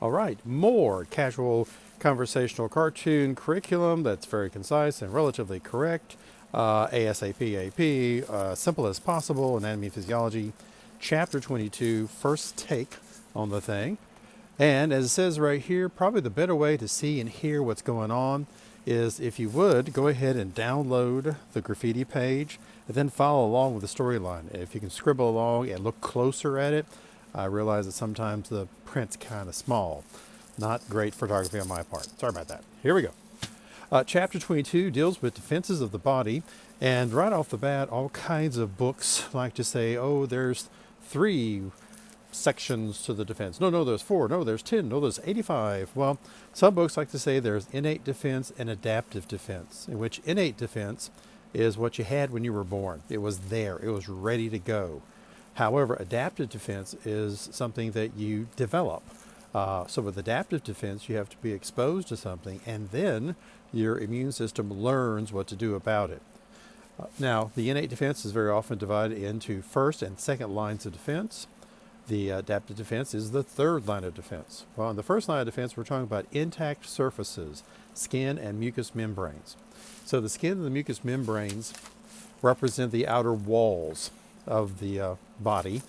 All right, more casual conversational cartoon curriculum that's very concise and relatively correct. ASAP, AP, simple as possible, anatomy and physiology. Chapter 22, first take on the thing. And as it says right here, probably the better way to see and hear what's going on is, if you would, go ahead and download the graffiti page and then follow along with the storyline. If you can scribble along and look closer at it, I realize that sometimes the print's kind of small. Not great photography on my part. Sorry about that. Here we go. Chapter 22 deals with defenses of the body. And right off the bat, all kinds of books like to say, oh, there's 3 sections to the defense. No, there's 4. No, there's 10. No, there's 85. Well, some books like to say there's innate defense and adaptive defense, in which innate defense is what you had when you were born. It was there. It was ready to go. However, adaptive defense is something that you develop. So with adaptive defense, you have to be exposed to something, and then your immune system learns what to do about it. Now, the innate defense is very often divided into first and second lines of defense. The adaptive defense is the third line of defense. Well, in the first line of defense, we're talking about intact surfaces, skin and mucous membranes. So the skin and the mucous membranes represent the outer walls of the body,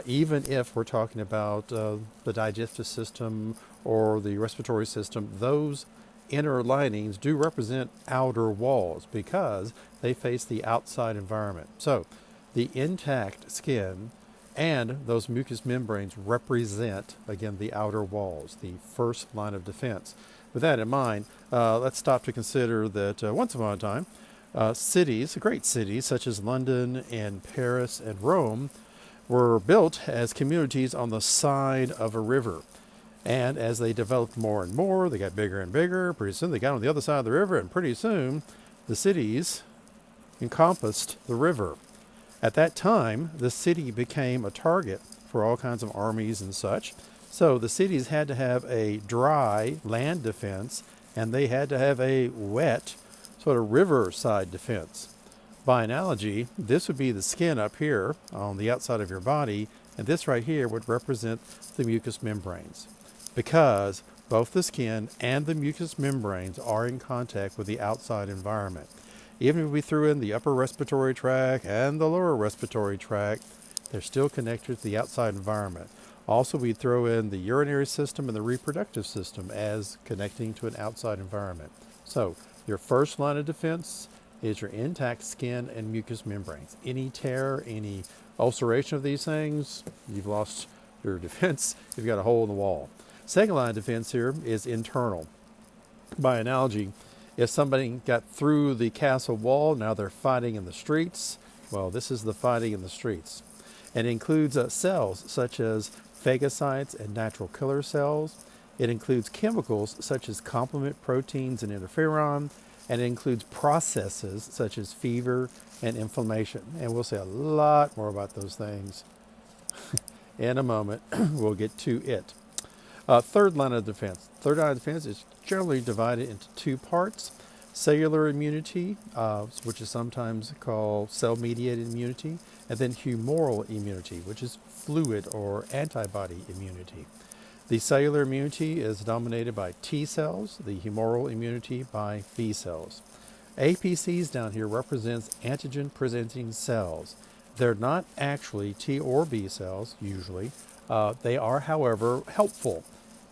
even if we're talking about the digestive system or the respiratory system. Those inner linings do represent outer walls because they face the outside environment. So the intact skin and those mucous membranes represent, again, the outer walls, the first line of defense. With that in mind, let's stop to consider that once upon a time, cities, great cities such as London and Paris and Rome, were built as communities on the side of a river. And as they developed more and more, they got bigger and bigger. Pretty soon they got on the other side of the river, and pretty soon the cities encompassed the river. At that time, the city became a target for all kinds of armies and such. So the cities had to have a dry land defense, and they had to have a wet sort of riverside defense. By analogy, this would be the skin up here on the outside of your body, and this right here would represent the mucous membranes, because both the skin and the mucous membranes are in contact with the outside environment. Even if we threw in the upper respiratory tract and the lower respiratory tract, they're still connected to the outside environment. Also, we throw in the urinary system and the reproductive system as connecting to an outside environment. So your first line of defense is your intact skin and mucous membranes. Any tear, any ulceration of these things, you've lost your defense. You've got a hole in the wall. Second line of defense here is internal. By analogy, if somebody got through the castle wall, now they're fighting in the streets. Well, this is the fighting in the streets. And it includes cells such as phagocytes and natural killer cells. It includes chemicals such as complement proteins and interferon. And it includes processes such as fever and inflammation. And we'll say a lot more about those things in a moment. We'll get to it. Third line of defense. Third line of defense is generally divided into 2 parts. Cellular immunity, which is sometimes called cell-mediated immunity, and then humoral immunity, which is fluid or antibody immunity. The cellular immunity is dominated by T cells, the humoral immunity by B cells. APCs down here represents antigen-presenting cells. They're not actually T or B cells, usually. They are, however, helpful.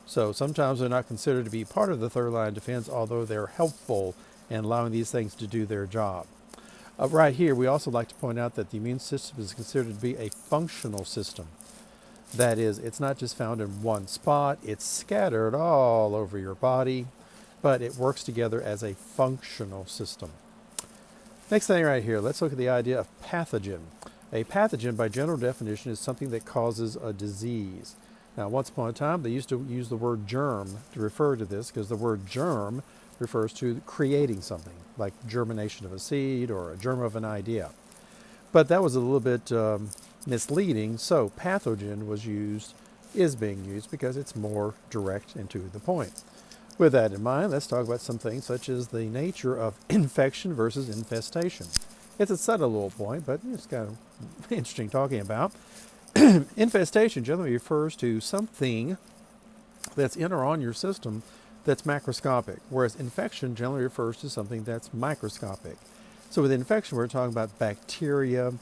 So sometimes they're not considered to be part of the third line of defense, although they're helpful in allowing these things to do their job. Right here, we also like to point out that the immune system is considered to be a functional system. That is, it's not just found in one spot, it's scattered all over your body, but it works together as a functional system. Next thing right here, let's look at the idea of pathogen. A pathogen, by general definition, is something that causes a disease. Now, once upon a time, they used to use the word germ to refer to this, because the word germ refers to creating something, like germination of a seed or a germ of an idea. But that was a little bit misleading, so pathogen is being used because it's more direct and to the point. With that in mind, let's talk about some things such as the nature of infection versus infestation. It's a subtle little point, but it's kind of interesting talking about. Infestation generally refers to something that's in or on your system that's macroscopic, whereas infection generally refers to something that's microscopic. So with infection, we're talking about bacteria,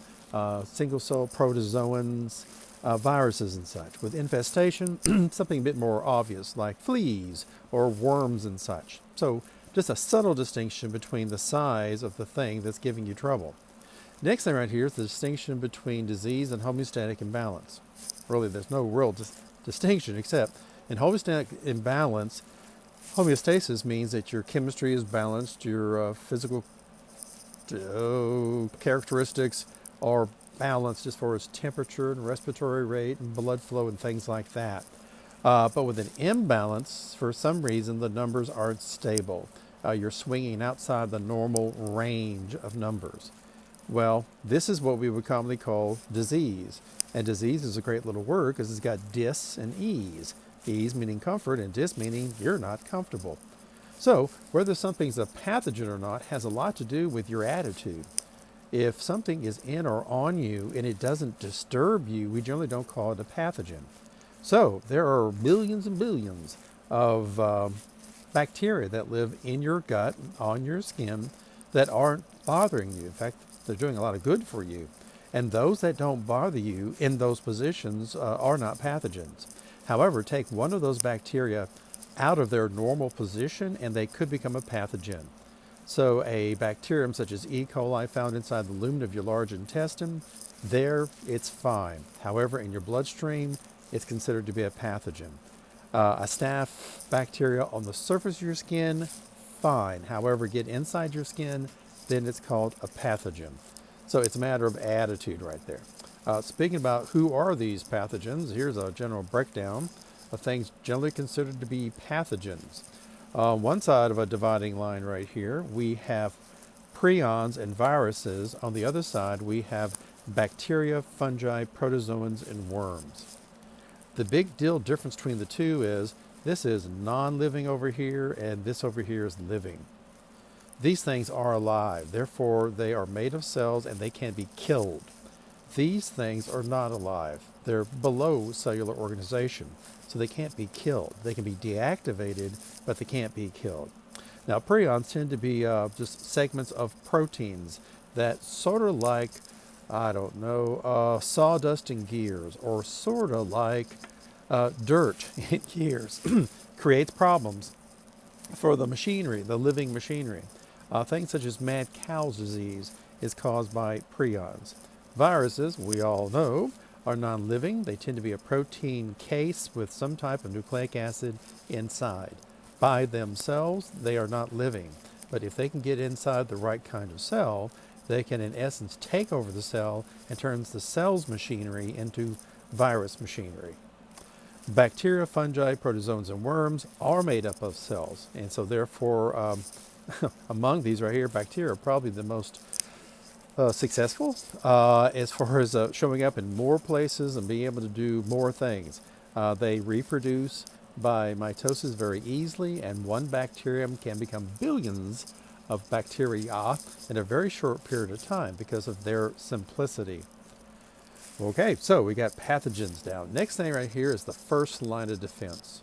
single-cell protozoans, viruses and such. With infestation, something a bit more obvious like fleas or worms and such. So just a subtle distinction between the size of the thing that's giving you trouble. Next thing right here is the distinction between disease and homeostatic imbalance. Really, there's no real distinction except in homeostatic imbalance, homeostasis means that your chemistry is balanced, your physical characteristics are balanced as far as temperature and respiratory rate and blood flow and things like that. But with an imbalance, for some reason, the numbers aren't stable. You're swinging outside the normal range of numbers. Well, this is what we would commonly call disease. And disease is a great little word because it's got dis and ease. Ease meaning comfort and dis meaning you're not comfortable. So whether something's a pathogen or not has a lot to do with your attitude. If something is in or on you and it doesn't disturb you, we generally don't call it a pathogen. So there are billions and billions of bacteria that live in your gut, on your skin, that aren't bothering you. In fact, they're doing a lot of good for you. And those that don't bother you in those positions are not pathogens. However, take one of those bacteria out of their normal position and they could become a pathogen. So a bacterium such as E. coli found inside the lumen of your large intestine, there it's fine. However, in your bloodstream, it's considered to be a pathogen. A staph bacteria on the surface of your skin, fine. However, get inside your skin, then it's called a pathogen. So it's a matter of attitude right there. Speaking about who are these pathogens, here's a general breakdown of things generally considered to be pathogens. On one side of a dividing line right here, we have prions and viruses. On the other side, we have bacteria, fungi, protozoans, and worms. The big deal difference between the two is this is non-living over here and this over here is living. These things are alive, therefore they are made of cells and they can be killed. These things are not alive. They're below cellular organization, so they can't be killed. They can be deactivated, but they can't be killed. Now, prions tend to be just segments of proteins that sort of like, I don't know, sawdust in gears, or sort of like dirt in gears. Creates problems for the machinery, the living machinery. Things such as mad cow's disease is caused by prions. Viruses, we all know, are non-living. They tend to be a protein case with some type of nucleic acid inside. By themselves, they are not living. But if they can get inside the right kind of cell, they can in essence take over the cell and turns the cell's machinery into virus machinery. Bacteria, fungi, protozoans, and worms are made up of cells. And so therefore, among these right here, bacteria are probably the most successful as far as showing up in more places and being able to do more things. They reproduce by mitosis very easily, and one bacterium can become billions of bacteria in a very short period of time because of their simplicity. Okay, so we got pathogens down. Next thing right here is the first line of defense.